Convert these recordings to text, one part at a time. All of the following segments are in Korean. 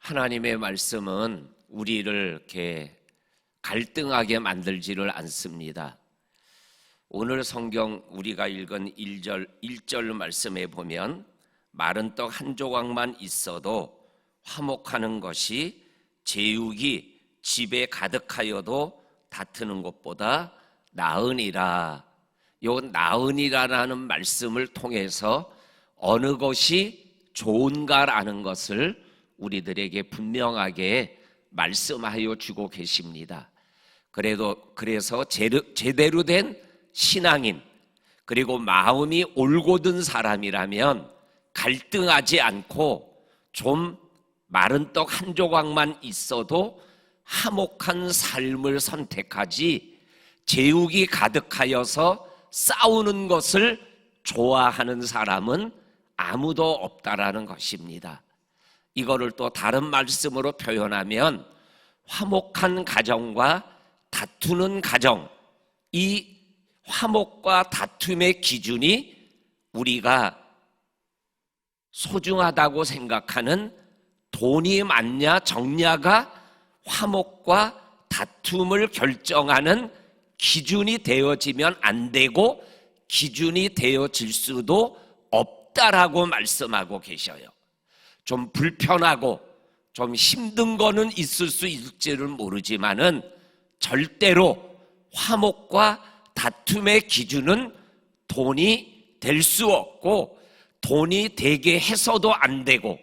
하나님의 말씀은 우리를 이렇게 갈등하게 만들지를 않습니다. 오늘 성경 우리가 읽은 1절 말씀에 보면 마른 떡 한 조각만 있어도 화목하는 것이 제육이 집에 가득하여도 다투는 것보다 나으니라. 요 나으니라라는 말씀을 통해서 어느 것이 좋은가라는 것을 우리들에게 분명하게 말씀하여 주고 계십니다. 그래서 제대로 된 신앙인, 그리고 마음이 올곧은 사람이라면 갈등하지 않고 좀 마른 떡 한 조각만 있어도 화목한 삶을 선택하지, 제육이 가득하여서 싸우는 것을 좋아하는 사람은 아무도 없다라는 것입니다. 이거를 또 다른 말씀으로 표현하면 화목한 가정과 다투는 가정, 이 화목과 다툼의 기준이 우리가 소중하다고 생각하는 돈이 많냐 적냐가 화목과 다툼을 결정하는 기준이 되어지면 안 되고 기준이 되어질 수도 없다라고 말씀하고 계셔요. 좀 불편하고 좀 힘든 거는 있을 수 있을지는 모르지만은 절대로 화목과 다툼의 기준은 돈이 될 수 없고 돈이 되게 해서도 안 되고,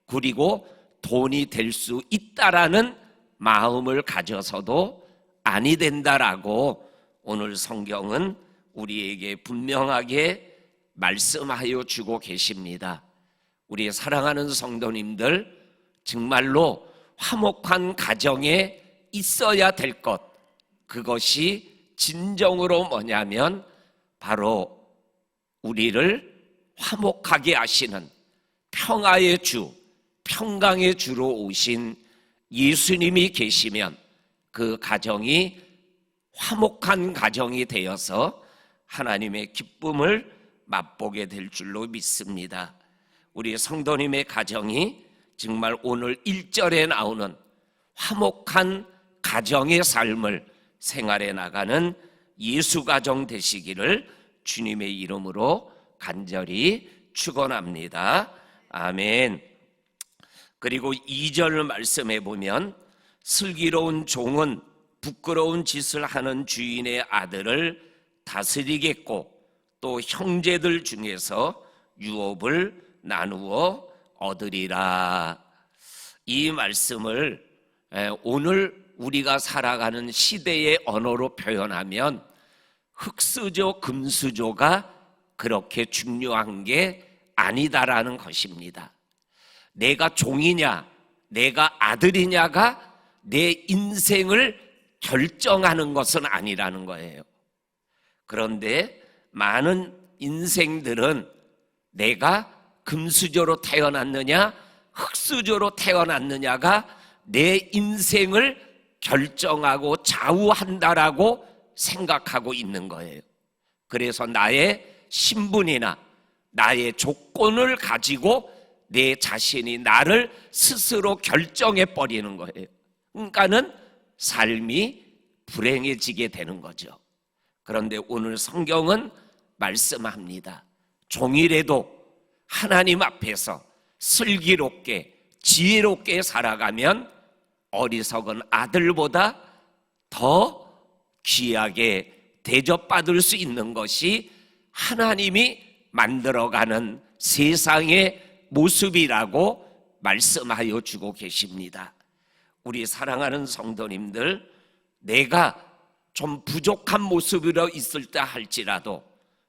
그리고 돈이 될 수 있다라는 마음을 가져서도 아니 된다라고 오늘 성경은 우리에게 분명하게 말씀하여 주고 계십니다. 우리 사랑하는 성도님들, 정말로 화목한 가정에 있어야 될 것, 그것이 진정으로 뭐냐면 바로 우리를 화목하게 하시는 평화의 주, 평강의 주로 오신 예수님이 계시면 그 가정이 화목한 가정이 되어서 하나님의 기쁨을 맛보게 될 줄로 믿습니다. 우리 성도님의 가정이 정말 오늘 1절에 나오는 화목한 가정의 삶을 생활해 나가는 예수 가정 되시기를 주님의 이름으로 간절히 축원합니다. 아멘. 그리고 2절 말씀해 보면 슬기로운 종은 부끄러운 짓을 하는 주인의 아들을 다스리겠고 또 형제들 중에서 유업을 나누어 얻으리라. 이 말씀을 오늘 우리가 살아가는 시대의 언어로 표현하면 흙수저, 금수저가 그렇게 중요한 게 아니다라는 것입니다. 내가 종이냐, 내가 아들이냐가 내 인생을 결정하는 것은 아니라는 거예요. 그런데 많은 인생들은 내가 금수저로 태어났느냐, 흙수저로 태어났느냐가 내 인생을 결정하고 좌우한다라고 생각하고 있는 거예요. 그래서 나의 신분이나 나의 조건을 가지고 내 자신이 나를 스스로 결정해 버리는 거예요. 그러니까는 삶이 불행해지게 되는 거죠. 그런데 오늘 성경은 말씀합니다. 종이라도 하나님 앞에서 슬기롭게 지혜롭게 살아가면 어리석은 아들보다 더 귀하게 대접받을 수 있는 것이 하나님이 만들어가는 세상의 모습이라고 말씀하여 주고 계십니다. 우리 사랑하는 성도님들, 내가 좀 부족한 모습으로 있을 때 할지라도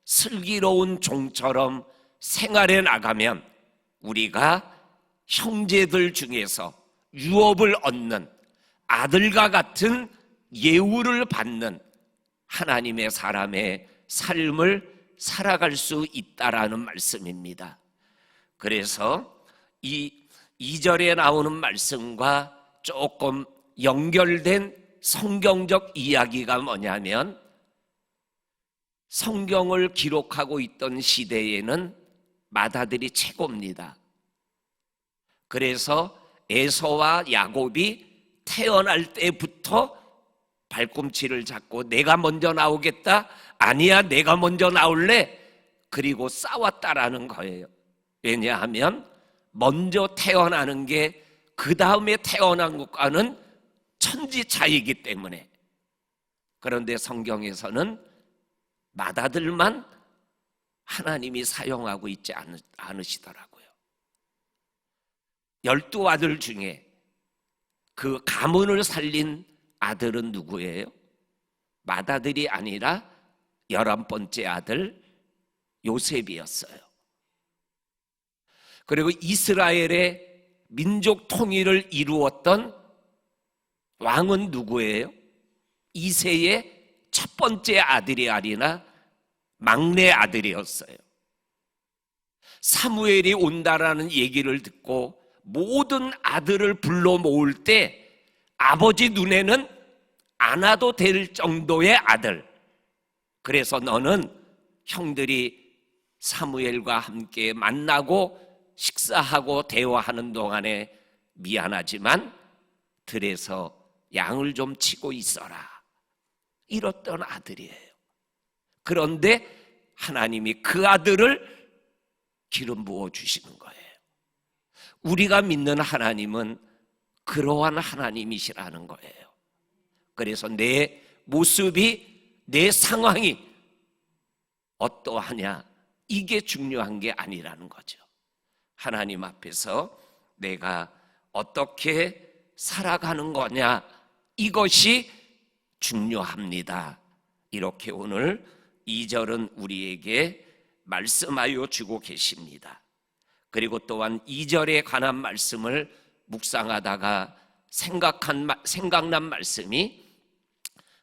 슬기로운 종처럼 생활해 나가면 우리가 형제들 중에서 유업을 얻는 아들과 같은 예우를 받는 하나님의 사람의 삶을 살아갈 수 있다라는 말씀입니다. 그래서 이 2절에 나오는 말씀과 조금 연결된 성경적 이야기가 뭐냐면, 성경을 기록하고 있던 시대에는 마다들이 최고입니다. 그래서 에서와 야곱이 태어날 때부터 발꿈치를 잡고 내가 먼저 나오겠다, 아니야 내가 먼저 나올래, 그리고 싸웠다라는 거예요. 왜냐하면 먼저 태어나는 게 그 다음에 태어난 것과는 천지 차이이기 때문에. 그런데 성경에서는 맏아들만 하나님이 사용하고 있지 않으시더라고요. 12아들 중에 그 가문을 살린 아들은 누구예요? 맏아들이 아니라 11번째 아들 요셉이었어요. 그리고 이스라엘의 민족 통일을 이루었던 왕은 누구예요? 이새의 첫 번째 아들이 아니라 막내 아들이었어요. 사무엘이 온다라는 얘기를 듣고 모든 아들을 불러 모을 때 아버지 눈에는 안 와도 될 정도의 아들. 그래서 너는 형들이 사무엘과 함께 만나고 식사하고 대화하는 동안에 미안하지만 들에서 양을 좀 치고 있어라, 이랬던 아들이에요. 그런데 하나님이 그 아들을 기름 부어 주시는 거예요. 우리가 믿는 하나님은 그러한 하나님이시라는 거예요. 그래서 내 모습이, 내 상황이 어떠하냐, 이게 중요한 게 아니라는 거죠. 하나님 앞에서 내가 어떻게 살아가는 거냐, 이것이 중요합니다. 이렇게 오늘 2절은 우리에게 말씀하여 주고 계십니다. 그리고 또한 2절에 관한 말씀을 묵상하다가 생각난 말씀이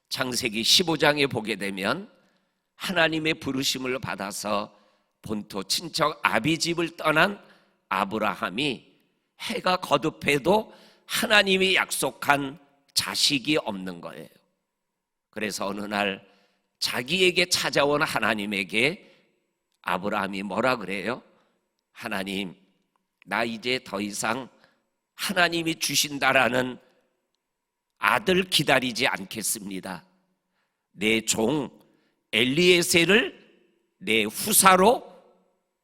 창세기 15장에 보게 되면 하나님의 부르심을 받아서 본토 친척 아비집을 떠난 아브라함이 해가 거듭해도 하나님이 약속한 자식이 없는 거예요. 그래서 어느 날 자기에게 찾아온 하나님에게 아브라함이 뭐라 그래요? 하나님, 나 이제 더 이상 하나님이 주신다라는 아들 기다리지 않겠습니다. 내 종 엘리에셀을 내 후사로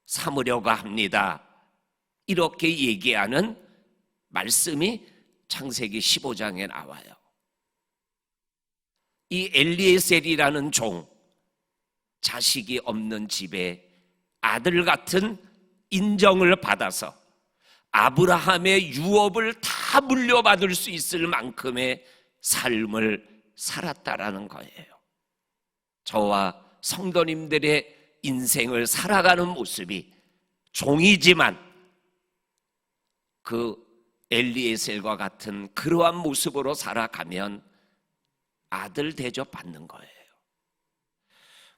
삼으려고 합니다. 이렇게 얘기하는 말씀이 창세기 15장에 나와요. 이 엘리에셀이라는 종, 자식이 없는 집에 아들 같은 인정을 받아서 아브라함의 유업을 다 물려받을 수 있을 만큼의 삶을 살았다라는 거예요. 저와 성도님들의 인생을 살아가는 모습이 종이지만 그 엘리에셀과 같은 그러한 모습으로 살아가면 아들 대접 받는 거예요.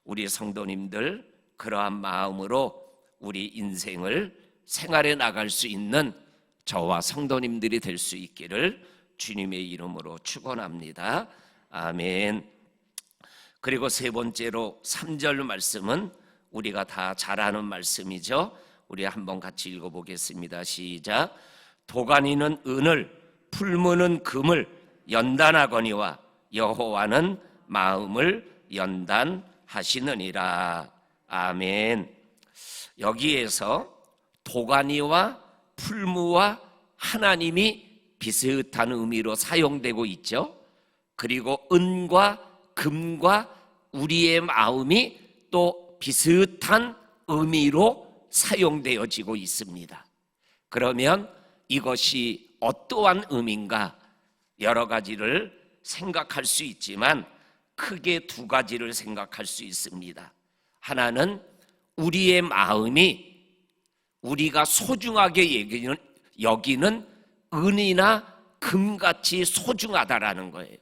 우리 성도님들 그러한 마음으로 우리 인생을 생활해 나갈 수 있는 저와 성도님들이 될 수 있기를 주님의 이름으로 축원합니다. 아멘. 그리고 세 번째로 3절 말씀은 우리가 다 잘 아는 말씀이죠. 우리 한번 같이 읽어보겠습니다. 시작. 도가니는 은을, 풀무는 금을 연단하거니와 여호와는 마음을 연단하시느니라. 아멘. 여기에서 도가니와 풀무와 하나님이 비슷한 의미로 사용되고 있죠. 그리고 은과 금과 우리의 마음이 또 비슷한 의미로 사용되어지고 있습니다. 그러면 이것이 어떠한 의미인가, 여러 가지를 생각할 수 있지만 크게 두 가지를 생각할 수 있습니다. 하나는 우리의 마음이 우리가 소중하게 여기는 은이나 금같이 소중하다라는 거예요.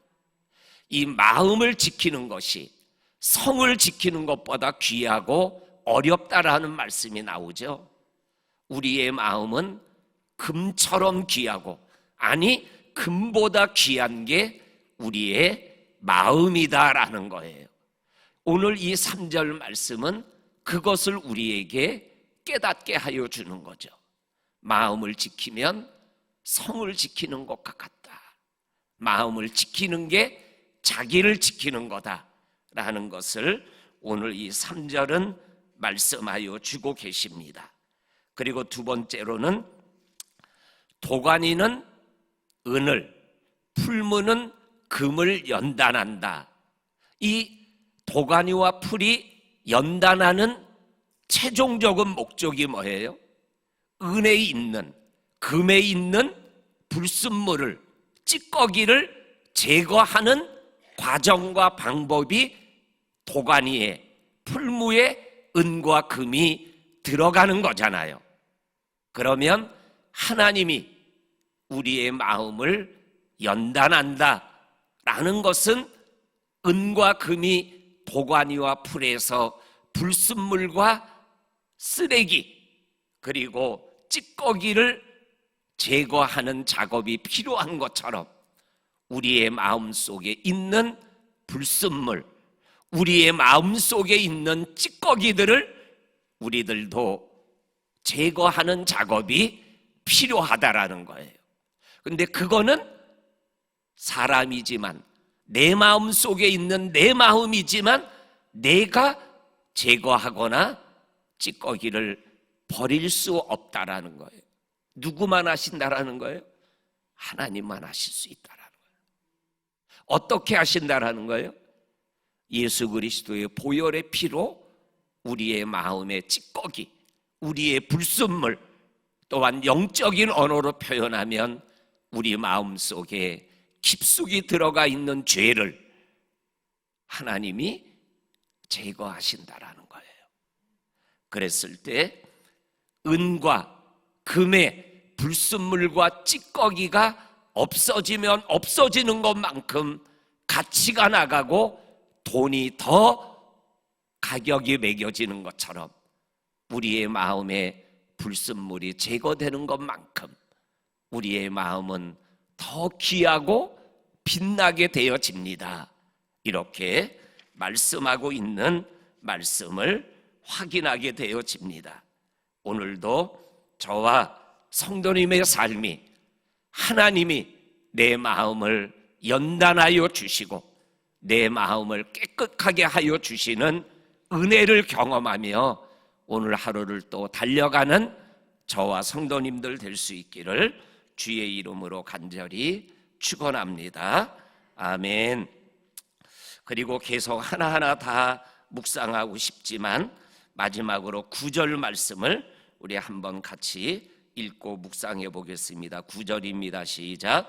이 마음을 지키는 것이 성을 지키는 것보다 귀하고 어렵다라는 말씀이 나오죠. 우리의 마음은 금처럼 귀하고, 아니 금보다 귀한 게 우리의 마음이다라는 거예요. 오늘 이 3절 말씀은 그것을 우리에게 깨닫게 하여 주는 거죠. 마음을 지키면 성을 지키는 것과 같다. 마음을 지키는 게 자기를 지키는 거다라는 것을 오늘 이 3절은 말씀하여 주고 계십니다. 그리고 두 번째로는 도가니는 은을, 풀무는 금을 연단한다. 이 도가니와 풀이 연단하는 최종적인 목적이 뭐예요? 은에 있는, 금에 있는 불순물을, 찌꺼기를 제거하는 과정과 방법이 도가니에, 풀무에 은과 금이 들어가는 거잖아요. 그러면 하나님이 우리의 마음을 연단한다 라는 것은 은과 금이 도가니와 풀에서 불순물과 쓰레기 그리고 찌꺼기를 제거하는 작업이 필요한 것처럼 우리의 마음속에 있는 불순물, 우리의 마음속에 있는 찌꺼기들을 우리들도 제거하는 작업이 필요하다라는 거예요. 근데 그거는 사람이지만, 내 마음속에 있는 내 마음이지만 내가 제거하거나 찌꺼기를 버릴 수 없다라는 거예요. 누구만 하신다라는 거예요? 하나님만 하실 수 있다라는 거예요. 어떻게 하신다라는 거예요? 예수 그리스도의 보혈의 피로 우리의 마음의 찌꺼기, 우리의 불순물, 또한 영적인 언어로 표현하면 우리 마음속에 깊숙이 들어가 있는 죄를 하나님이 제거하신다라는 거예요. 그랬을 때 은과 금의 불순물과 찌꺼기가 없어지면 없어지는 것만큼 가치가 나가고 돈이 더 가격이 매겨지는 것처럼 우리의 마음에 불순물이 제거되는 것만큼 우리의 마음은 더 귀하고 빛나게 되어집니다. 이렇게 말씀하고 있는 말씀을 확인하게 되어집니다. 오늘도 저와 성도님의 삶이 하나님이 내 마음을 연단하여 주시고 내 마음을 깨끗하게 하여 주시는 은혜를 경험하며 오늘 하루를 또 달려가는 저와 성도님들 될 수 있기를 주의 이름으로 간절히 축원합니다. 아멘. 그리고 계속 하나하나 다 묵상하고 싶지만 마지막으로 9절 말씀을 우리 한번 같이 읽고 묵상해 보겠습니다. 9절입니다. 시작.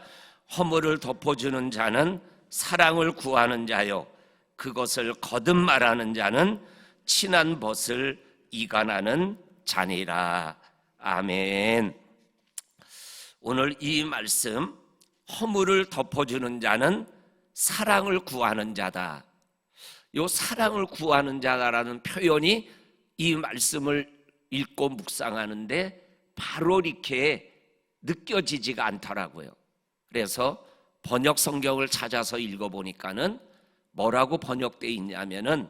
허물을 덮어주는 자는 사랑을 구하는 자요, 그것을 거듭 말하는 자는 친한 벗을 이간하는 자니라. 아멘. 오늘 이 말씀, 허물을 덮어주는 자는 사랑을 구하는 자다. 이 사랑을 구하는 자다라는 표현이 이 말씀을 읽고 묵상하는데 바로 이렇게 느껴지지가 않더라고요. 그래서 번역 성경을 찾아서 읽어보니까는 뭐라고 번역되어 있냐면은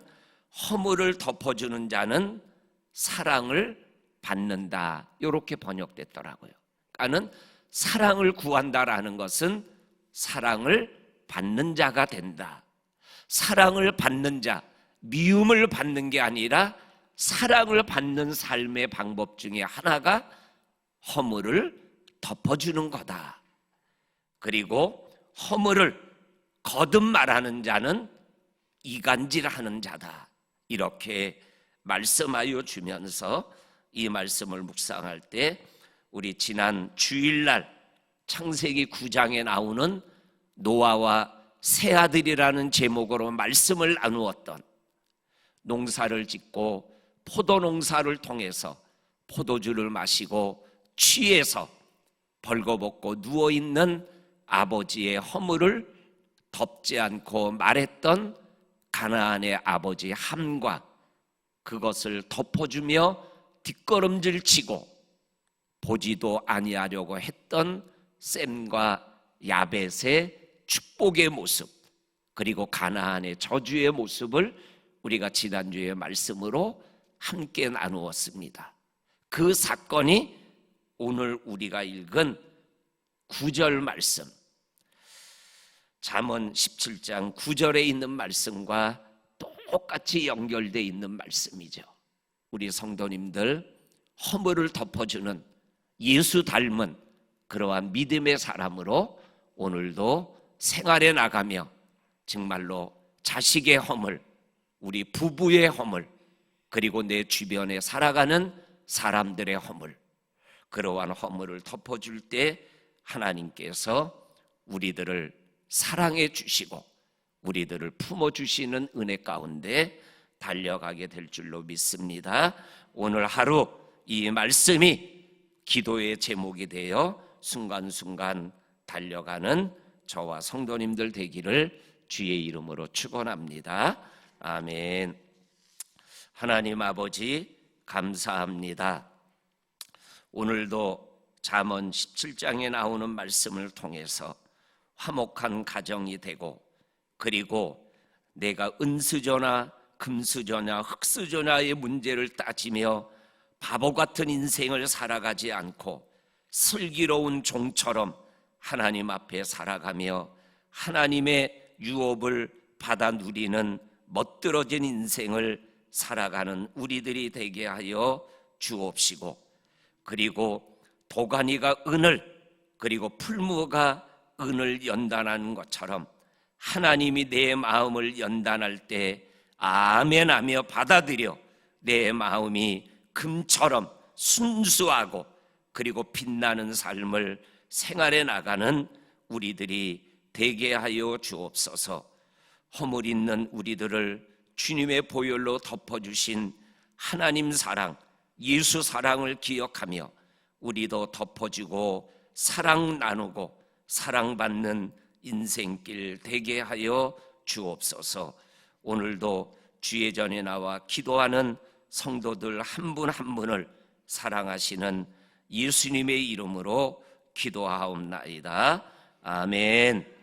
허물을 덮어주는 자는 사랑을 받는다, 이렇게 번역됐더라고요. 그러니까는 사랑을 구한다라는 것은 사랑을 받는 자가 된다. 사랑을 받는 자, 미움을 받는 게 아니라 사랑을 받는 삶의 방법 중에 하나가 허물을 덮어주는 거다. 그리고 허물을 거듭 말하는 자는 이간질하는 자다. 이렇게 말씀하여 주면서 이 말씀을 묵상할 때 우리 지난 주일날 창세기 9장에 나오는 노아와 새 아들이라는 제목으로 말씀을 나누었던, 농사를 짓고 포도 농사를 통해서 포도주를 마시고 취해서 벌거벗고 누워있는 아버지의 허물을 덮지 않고 말했던 가나안의 아버지 함과 그것을 덮어주며 뒷걸음질 치고 보지도 아니하려고 했던 셈과 야벳의 축복의 모습, 그리고 가나안의 저주의 모습을 우리가 지난주에 말씀으로 함께 나누었습니다. 그 사건이 오늘 우리가 읽은 9절 말씀, 잠언 17장 9절에 있는 말씀과 똑같이 연결되어 있는 말씀이죠. 우리 성도님들 허물을 덮어주는 예수 닮은 그러한 믿음의 사람으로 오늘도 생활해 나가며 정말로 자식의 허물, 우리 부부의 허물, 그리고 내 주변에 살아가는 사람들의 허물, 그러한 허물을 덮어줄 때 하나님께서 우리들을 사랑해 주시고 우리들을 품어주시는 은혜 가운데 달려가게 될 줄로 믿습니다. 오늘 하루 이 말씀이 기도의 제목이 되어 순간순간 달려가는 저와 성도님들 되기를 주의 이름으로 축원합니다. 아멘. 하나님 아버지 감사합니다. 오늘도 잠언 17장에 나오는 말씀을 통해서 화목한 가정이 되고, 그리고 내가 은수저나 금수저냐 흙수저냐의 문제를 따지며 바보 같은 인생을 살아가지 않고 슬기로운 종처럼 하나님 앞에 살아가며 하나님의 유업을 받아 누리는 멋들어진 인생을 살아가는 우리들이 되게 하여 주옵시고, 그리고 도가니가 은을, 그리고 풀무가 은을 연단하는 것처럼 하나님이 내 마음을 연단할 때 아멘 하며 받아들여 내 마음이 금처럼 순수하고 그리고 빛나는 삶을 생활해 나가는 우리들이 되게 하여 주옵소서. 허물 있는 우리들을 주님의 보혈로 덮어주신 하나님 사랑, 예수 사랑을 기억하며 우리도 덮어주고 사랑 나누고 사랑받는 인생길 되게 하여 주옵소서. 오늘도 주의 전에 나와 기도하는 성도들 한 분 한 분을 사랑하시는 예수님의 이름으로 기도하옵나이다. 아멘.